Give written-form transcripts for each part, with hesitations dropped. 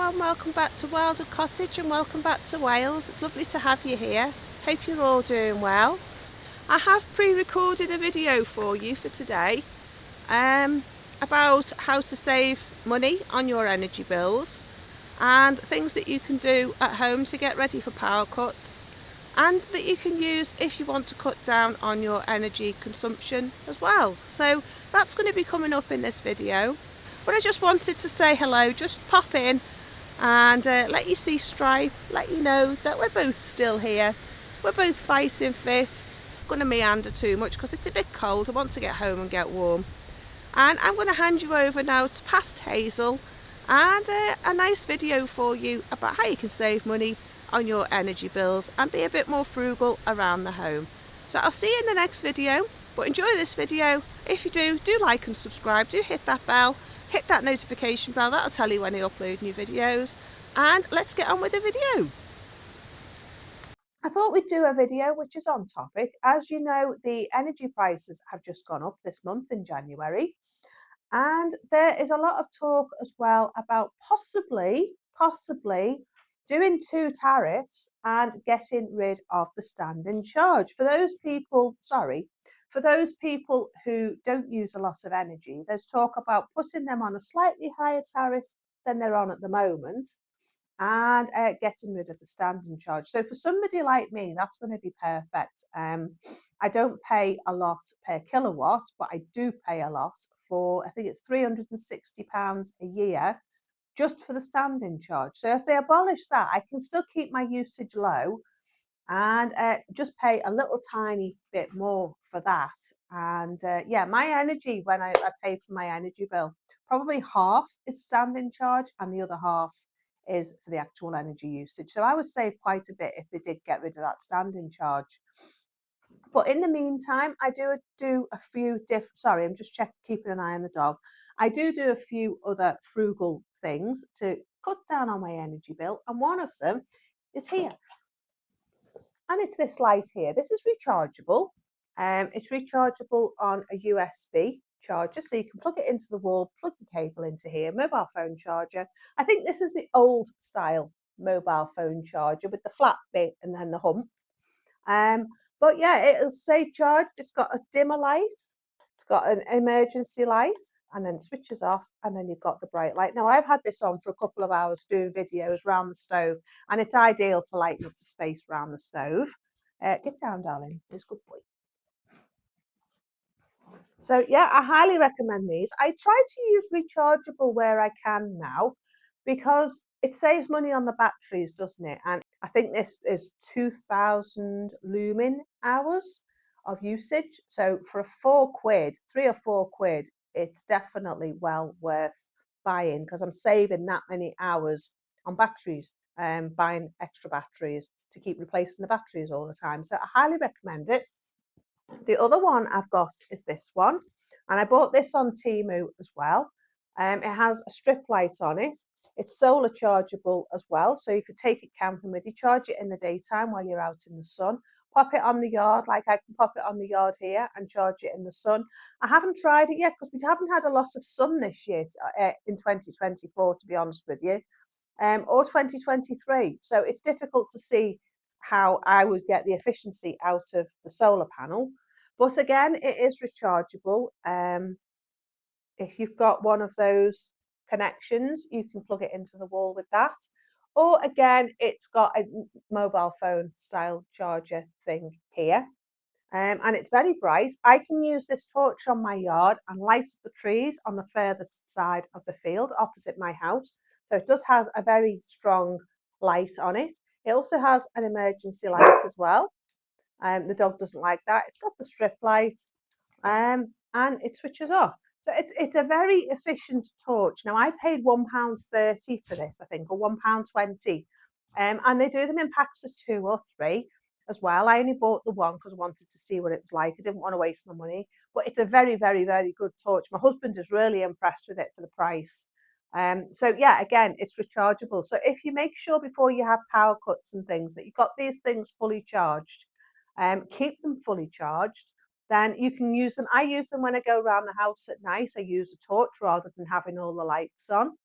everyone, welcome back to Wildwood Cottage and welcome back to Wales. It's lovely to have you here. Hope you're all doing well. I have pre-recorded a video for you for today about how to save money on your energy bills and things that you can do at home to get ready for power cuts and that you can use if you want to cut down on your energy consumption as well. So that's going to be coming up in this video. But I just wanted to say hello, just pop in and let you see Stripe, let you know that we're both still here. We're both fighting fit. I'm going to meander too much because it's a bit cold. I want to get home and get warm. And I'm going to hand you over now to past Hazel and a nice video for you about how you can save money on your energy bills and be a bit more frugal around the home. So I'll see you in the next video, but enjoy this video. If you do like and subscribe, do hit that bell. Hit that notification bell, that'll tell you when I upload new videos. And let's get on with the video. I thought we'd do a video which is on topic. As you know, the energy prices have just gone up this month in January. And there is a lot of talk as well about possibly doing two tariffs and getting rid of the standing charge. For those people who don't use a lot of energy, there's talk about putting them on a slightly higher tariff than they're on at the moment and getting rid of the standing charge. So for somebody like me, that's going to be perfect. I don't pay a lot per kilowatt, but I do pay a lot for, I think it's £360 a year just for the standing charge. So if they abolish that, I can still keep my usage low and just pay a little tiny bit more for that. And yeah, my energy, when I pay for my energy bill, probably half is standing charge and the other half is for the actual energy usage. So I would save quite a bit if they did get rid of that standing charge. But in the meantime, I do a few sorry, I'm just keeping an eye on the dog. I do a few other frugal things to cut down on my energy bill. And one of them is here. And it's this light here. This is rechargeable. It's rechargeable on a USB charger. So you can plug it into the wall, plug your cable into here, mobile phone charger. I think this is the old style mobile phone charger with the flat bit and then the hump. But yeah, it'll stay charged. It's got a dimmer light. It's got an emergency light and then switches off and then you've got the bright light. Now I've had this on for a couple of hours doing videos around the stove and it's ideal for lighting up the space around the stove. Get down, darling. It's a good boy. So yeah, I highly recommend these. I try to use rechargeable where I can now because it saves money on the batteries, doesn't it? And I think this is 2,000 lumen hours of usage. So for £3 or 4 quid, it's definitely well worth buying because I'm saving that many hours on batteries, buying extra batteries to keep replacing the batteries all the time. So I highly recommend it. The other one I've got is this one, and I bought this on Temu as well. It has a strip light on it. It's solar chargeable as well, so you could take it camping with you, charge it in the daytime while you're out in the sun, pop it on the yard, like I can pop it on the yard here and charge it in the sun. I haven't tried it yet because we haven't had a lot of sun this year in 2024, to be honest with you, or 2023. So it's difficult to see how I would get the efficiency out of the solar panel. But again, it is rechargeable. If you've got one of those connections, you can plug it into the wall with that. Or again, it's got a mobile phone style charger thing here. And it's very bright. I can use this torch on my yard and light up the trees on the furthest side of the field opposite my house. So it does have a very strong light on it. It also has an emergency light as well. The dog doesn't like that. It's got the strip light and it switches off. So it's a very efficient torch. Now I paid £1.30 for this, I think, or £1.20. And they do them in packs of 2 or 3 as well. I only bought the one because I wanted to see what it was like. I didn't want to waste my money. But it's a very, very, very good torch. My husband is really impressed with it for the price. So yeah, again, it's rechargeable. So if you make sure before you have power cuts and things that you've got these things fully charged, keep them fully charged, then you can use them. I use them when I go around the house at night. I use a torch rather than having all the lights on.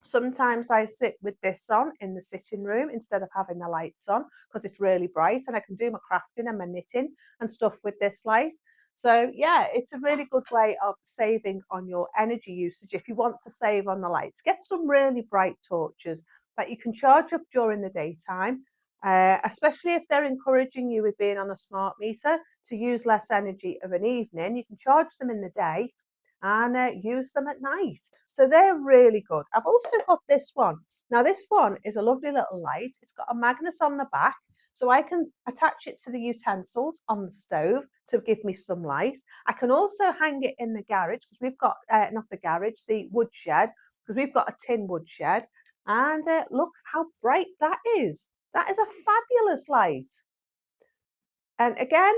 Sometimes I sit with this on in the sitting room instead of having the lights on because it's really bright and I can do my crafting and my knitting and stuff with this light. So yeah, it's a really good way of saving on your energy usage if you want to save on the lights. Get some really bright torches that you can charge up during the daytime, especially if they're encouraging you with being on a smart meter to use less energy of an evening. You can charge them in the day and use them at night. So they're really good. I've also got this one. Now, this one is a lovely little light. It's got a magnet on the back, so I can attach it to the utensils on the stove to give me some light. I can also hang it in the garage because we've got, not the garage, the wood shed, because we've got a tin wood shed. And look how bright that is. That is a fabulous light. And again,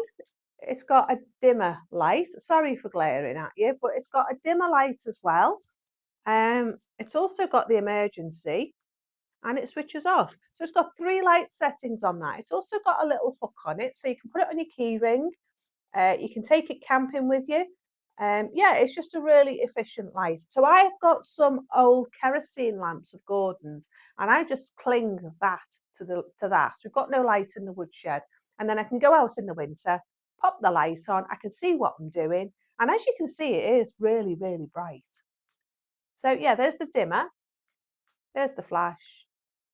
it's got a dimmer light. Sorry for glaring at you, but it's got a dimmer light as well. It's also got the emergency and it switches off. So it's got 3 light settings on that. It's also got a little hook on it, so you can put it on your key ring. You can take it camping with you. Yeah, it's just a really efficient light. So I've got some old kerosene lamps of Gordon's, and I just cling that to that. We've got no light in the woodshed, and then I can go out in the winter, pop the light on. I can see what I'm doing, and as you can see, it is really, really bright. So yeah, there's the dimmer, there's the flash,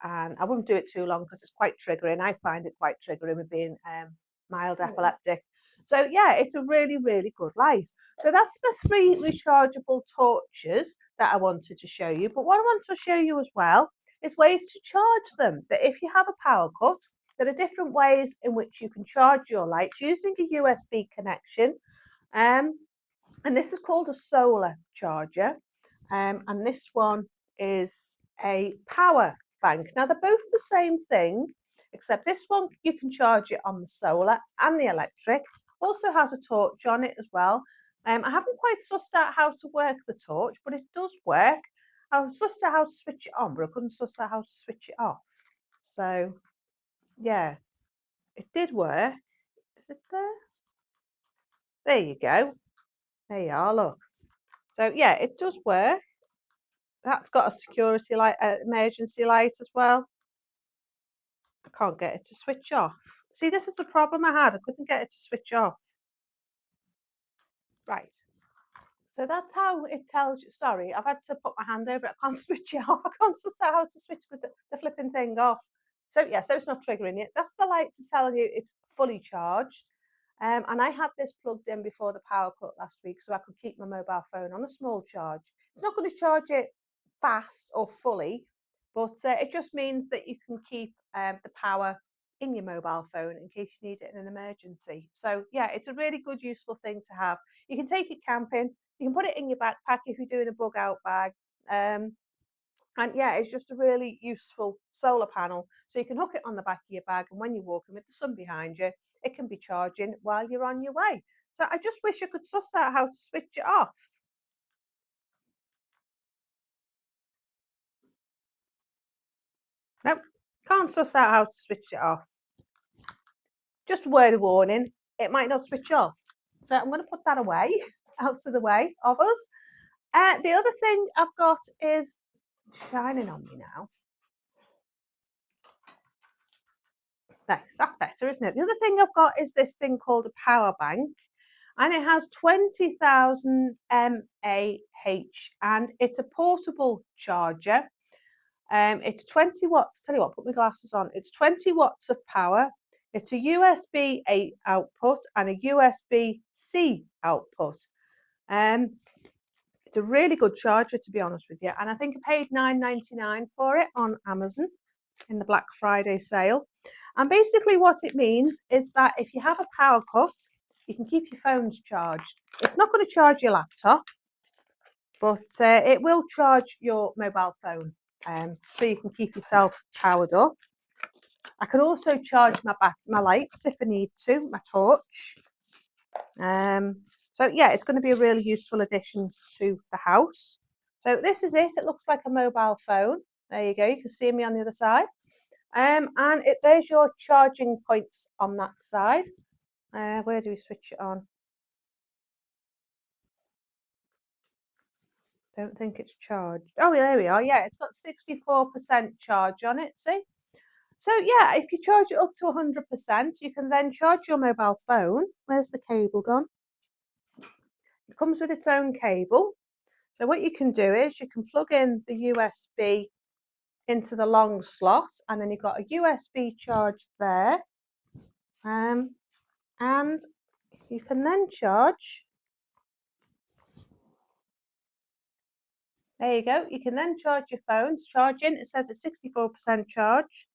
and I wouldn't do it too long because it's quite triggering. I find it quite triggering with being mild epileptic. So yeah, it's a really, really good light. So that's the 3 rechargeable torches that I wanted to show you. But what I want to show you as well is ways to charge them. That if you have a power cut, there are different ways in which you can charge your lights using a USB connection. Um, and this is called a solar charger. And this one is a power bank. Now they're both the same thing, except this one you can charge it on the solar and the electric. Also has a torch on it as well. I haven't quite sussed out how to work the torch, but it does work. I've sussed out how to switch it on, but I couldn't suss out how to switch it off. So yeah, it did work. Is it there? There you go. There you are, look. So yeah, it does work. That's got a security light, emergency light as well. I can't get it to switch off. See, this is the problem I had. I couldn't get it to switch off. Right. So that's how it tells you. Sorry, I've had to put my hand over it. I can't switch it off. I can't suss out how to switch the flipping thing off. So yeah, so it's not triggering it. That's the light to tell you it's fully charged. And I had this plugged in before the power cut last week so I could keep my mobile phone on a small charge. It's not going to charge it fast or fully, but it just means that you can keep the power in your mobile phone in case you need it in an emergency. So yeah, it's a really good, useful thing to have. You can take it camping. You can put it in your backpack if you're doing a bug out bag. And yeah, it's just a really useful solar panel. So you can hook it on the back of your bag, and when you're walking with the sun behind you, it can be charging while you're on your way. So I just wish I could suss out how to switch it off. Nope, can't suss out how to switch it off. Just a word of warning, it might not switch off. So I'm going to put that away, out of the way of us. The other thing I've got is shining on me now. That's better, isn't it? The other thing I've got is this thing called a power bank, and it has 20,000 mAh, and it's a portable charger. It's 20 watts. Tell you what, put my glasses on. It's 20 watts of power. It's a USB A output and a USB-C output. It's a really good charger, to be honest with you, and I think I paid £9.99 for it on Amazon in the Black Friday sale. And basically what it means is that if you have a power cut, you can keep your phones charged. It's not going to charge your laptop, but it will charge your mobile phone, so you can keep yourself powered up. I can also charge my lights if I need to, my torch. So yeah, it's going to be a really useful addition to the house. So this is it. It looks like a mobile phone. There you go. You can see me on the other side. And there's your charging points on that side. Where do we switch it on? Don't think it's charged. Oh, yeah, there we are. Yeah, it's got 64% charge on it, see? So yeah, if you charge it up to 100%, you can then charge your mobile phone. Where's the cable gone? It comes with its own cable. So what you can do is you can plug in the USB into the long slot, and then you've got a USB charge there. And you can then charge. There you go. You can then charge your phone. It's charging. It says it's 64% charge,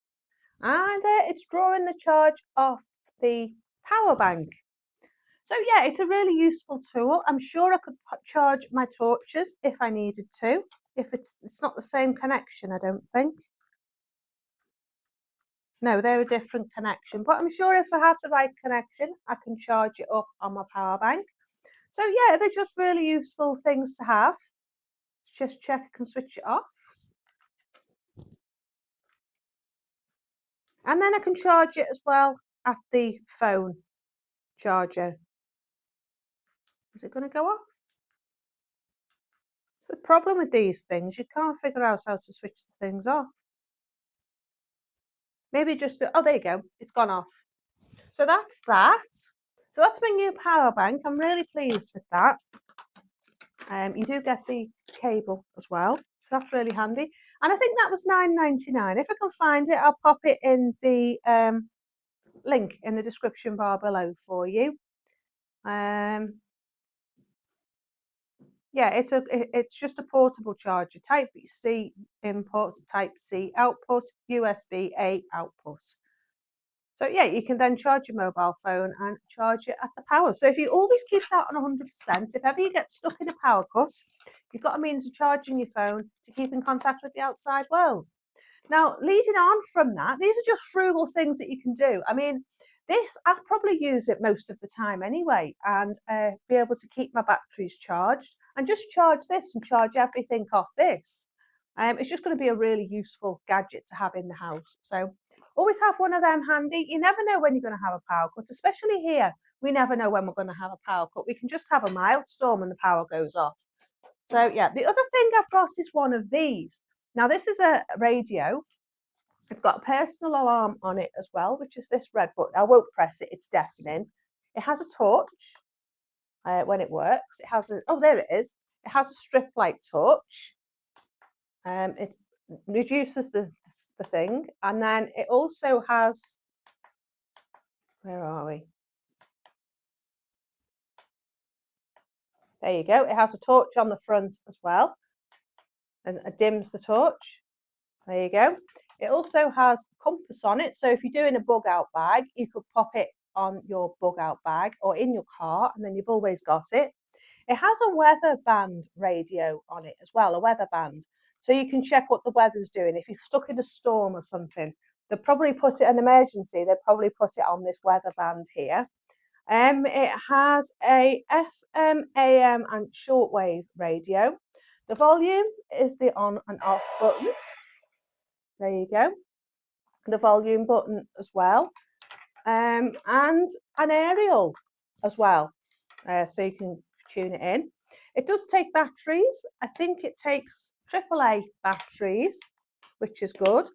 and it's drawing the charge off the power bank. So yeah, it's a really useful tool. I'm sure I could charge my torches if I needed to. If it's not the same connection, I don't think. No, they're a different connection. But I'm sure if I have the right connection, I can charge it up on my power bank. So yeah, they're just really useful things to have. Just check I can switch it off. And then I can charge it as well at the phone charger. Is it going to go off? It's the problem with these things. You can't figure out how to switch the things off. Maybe just, oh, there you go. It's gone off. So that's that. So that's my new power bank. I'm really pleased with that. You do get the cable as well. So that's really handy. And I think that was £9.99. If I can find it, I'll pop it in the link in the description bar below for you. Yeah, it's just a portable charger. Type C input, Type C output, USB A output. So yeah, you can then charge your mobile phone and charge it at the power. So if you always keep that on 100%, if ever you get stuck in a power cut, you've got a means of charging your phone to keep in contact with the outside world. Now, leading on from that, these are just frugal things that you can do. I mean, this, I'll probably use it most of the time anyway, and be able to keep my batteries charged and just charge this and charge everything off this. It's just going to be a really useful gadget to have in the house. So always have one of them handy. You never know when you're going to have a power cut, especially here. We never know when we're going to have a power cut. We can just have a mild storm and the power goes off. So yeah, the other thing I've got is one of these. Now this is a radio. It's got a personal alarm on it as well, which is this red button. I won't press it, it's deafening. It has a torch when it works. It has a, oh, there it is. It has a strip light torch. It reduces the thing. And then it also has, where are we? There you go. It has a torch on the front as well. And it dims the torch. There you go. It also has a compass on it. So if you're doing a bug out bag, you could pop it on your bug out bag or in your car, and then you've always got it. It has a weather band radio on it as well, a weather band. So you can check what the weather's doing. If you're stuck in a storm or something, they'll probably put it an emergency. They'll probably put it on this weather band here. It has a FM, AM and shortwave radio. The volume is the on and off button. There you go. The volume button as well. And an aerial as well. So you can tune it in. It does take batteries. I think it takes AAA batteries, which is good.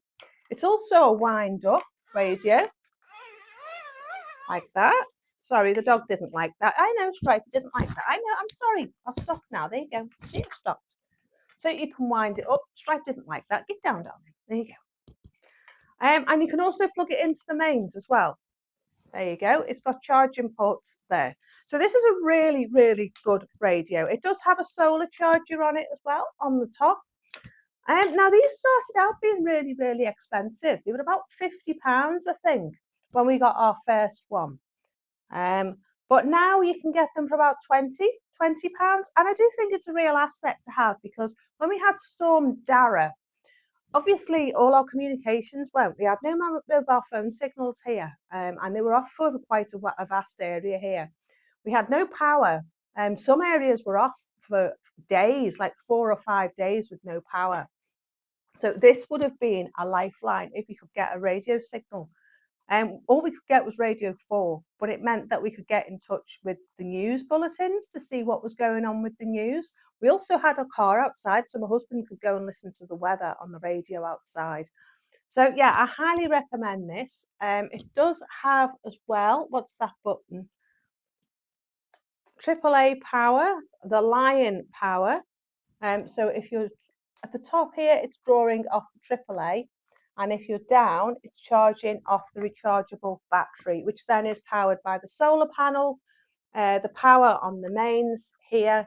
It's also a wind up radio. Like that. Sorry, the dog didn't like that. I know, Stripe didn't like that. I know, I'm sorry. I'll stop now. There you go. See, it stopped. So you can wind it up. Stripe didn't like that. Get down, darling. There you go. And you can also plug it into the mains as well. There you go. It's got charging ports there. So this is a really, really good radio. It does have a solar charger on it as well on the top. Now these started out being really, really expensive. They were about £50, I think, when we got our first one. But now you can get them for about £20. And I do think it's a real asset to have, because when we had Storm Dara, obviously all our communications went. We had no mobile phone signals here, and they were off for quite a vast area here. We had no power. Some areas were off for days, like 4 or 5 days with no power. So this would have been a lifeline if you could get a radio signal. All we could get was Radio 4, but it meant that we could get in touch with the news bulletins to see what was going on with the news. We also had a car outside, so my husband could go and listen to the weather on the radio outside. So yeah, I highly recommend this. It does have as well, what's that button? AAA power, the Lion power. So if you're at the top here, it's drawing off the AAA. And if you're down, it's charging off the rechargeable battery, which then is powered by the solar panel, the power on the mains here,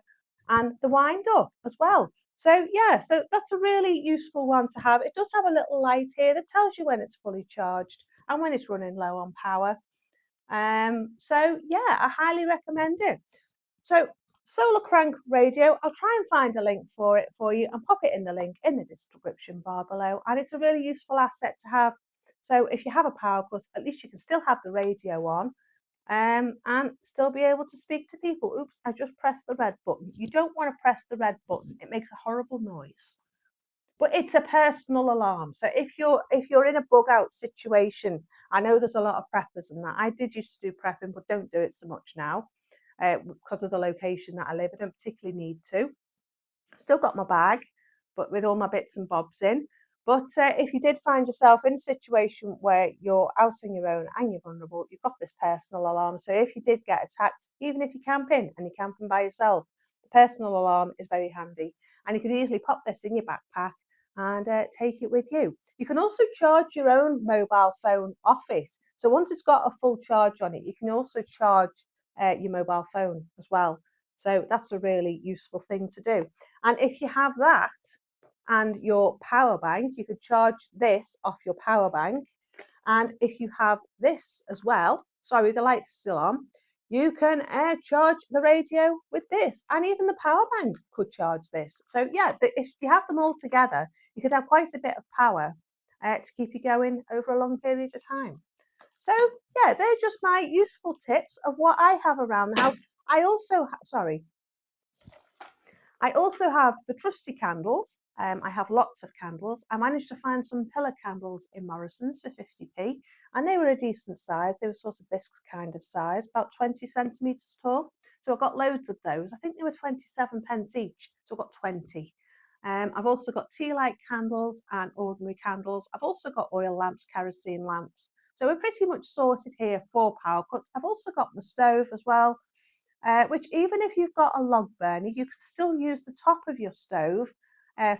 and the wind up as well. So yeah, so that's a really useful one to have. It does have a little light here that tells you when it's fully charged and when it's running low on power. So yeah, I highly recommend it. So solar crank radio, I'll try and find a link for it for you and pop it in the link in the description bar below. And it's a really useful asset to have. So if you have a power cut, at least you can still have the radio on and still be able to speak to people. Oops, I just pressed the red button. You don't want to press the red button. It makes a horrible noise. But it's a personal alarm. So if you're in a bug out situation, I know there's a lot of preppers and that. I did used to do prepping, but don't do it so much now because of the location that I live. I don't particularly need to. Still got my bag, but with all my bits and bobs in. But if you did find yourself in a situation where you're out on your own and you're vulnerable, you've got this personal alarm. So if you did get attacked, even if you're camping and you're camping by yourself, the personal alarm is very handy. And you could easily pop this in your backpack and take it with you. You can also charge your own mobile phone off it. So once it's got a full charge on it, you can also charge your mobile phone as well. So that's a really useful thing to do. And if you have that and your power bank, you could charge this off your power bank. And if you have this as well, sorry, the light's still on, you can charge the radio with this. And even the power bank could charge this. So yeah, if you have them all together, you could have quite a bit of power to keep you going over a long period of time. So yeah, they're just my useful tips of what I have around the house. I also, I also have the trusty candles. I have lots of candles. I managed to find some pillar candles in Morrison's for 50p, and they were a decent size. They were sort of this kind of size, about 20 centimetres tall. So I got loads of those. I think they were 27 pence each, so I got 20. I've also got tea light candles and ordinary candles. I've also got oil lamps, kerosene lamps. So we're pretty much sorted here for power cuts. I've also got the stove as well, which even if you've got a log burner, you could still use the top of your stove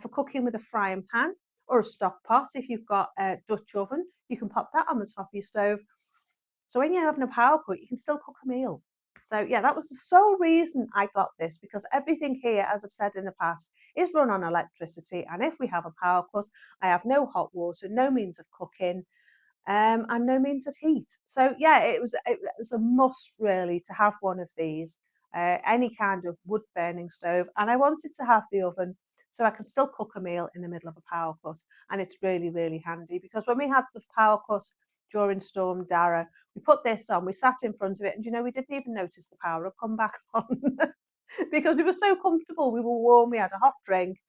for cooking with a frying pan or a stock pot. If you've got a Dutch oven, you can pop that on the top of your stove. So when you're having a power cut, you can still cook a meal. So yeah, that was the sole reason I got this, because everything here, as I've said in the past, is run on electricity. And if we have a power cut, I have no hot water, no means of cooking, and no means of heat. So yeah, it was a must really to have one of these, any kind of wood burning stove, and I wanted to have the oven so I can still cook a meal in the middle of a power cut, and it's really really handy because when we had the power cut during Storm Dara, we put this on, we sat in front of it, and you know we didn't even notice the power had come back on because we were so comfortable, we were warm, we had a hot drink,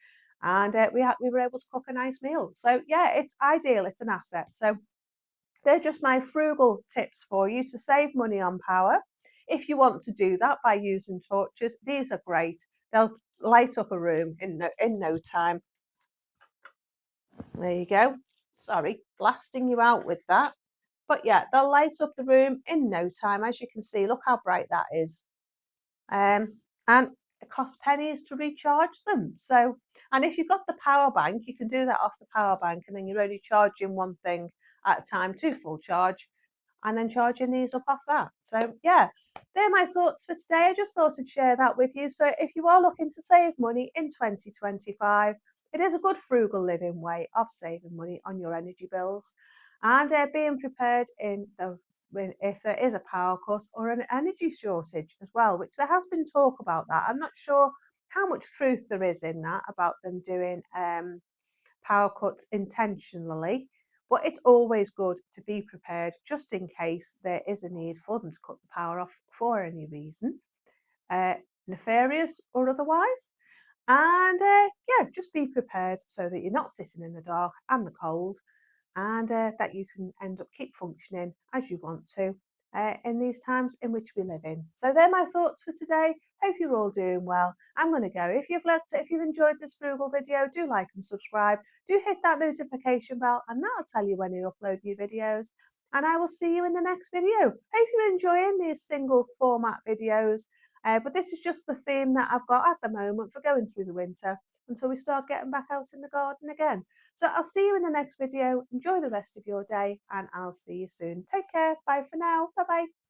and we were able to cook a nice meal. So yeah, it's ideal, it's an asset. So they're just my frugal tips for you to save money on power. If you want to do that by using torches, these are great. They'll light up a room in no time. There you go. Sorry, blasting you out with that. But yeah, they'll light up the room in no time. As you can see, look how bright that is. And it costs pennies to recharge them. So, and if you've got the power bank, you can do that off the power bank, and then you're only charging one thing at a time to full charge, and then charging these up off that. So yeah, they're my thoughts for today. I just thought I'd share that with you. So if you are looking to save money in 2025, it is a good frugal living way of saving money on your energy bills and being prepared in the if there is a power cut or an energy shortage as well, which there has been talk about that. I'm not sure how much truth there is in that about them doing power cuts intentionally, but it's always good to be prepared just in case there is a need for them to cut the power off for any reason, nefarious or otherwise. And yeah, just be prepared so that you're not sitting in the dark and the cold, and that you can end up keep functioning as you want to in these times in which we live in. So they're my thoughts for today. Hope you're all doing well. I'm going to go. If you've enjoyed this frugal video, do like and subscribe. Do hit that notification bell, and that'll tell you when I upload new videos. And I will see you in the next video. Hope you're enjoying these single format videos. But this is just the theme that I've got at the moment for going through the winter until we start getting back out in the garden again. So I'll see you in the next video. Enjoy the rest of your day, and I'll see you soon. Take care. Bye for now. Bye bye.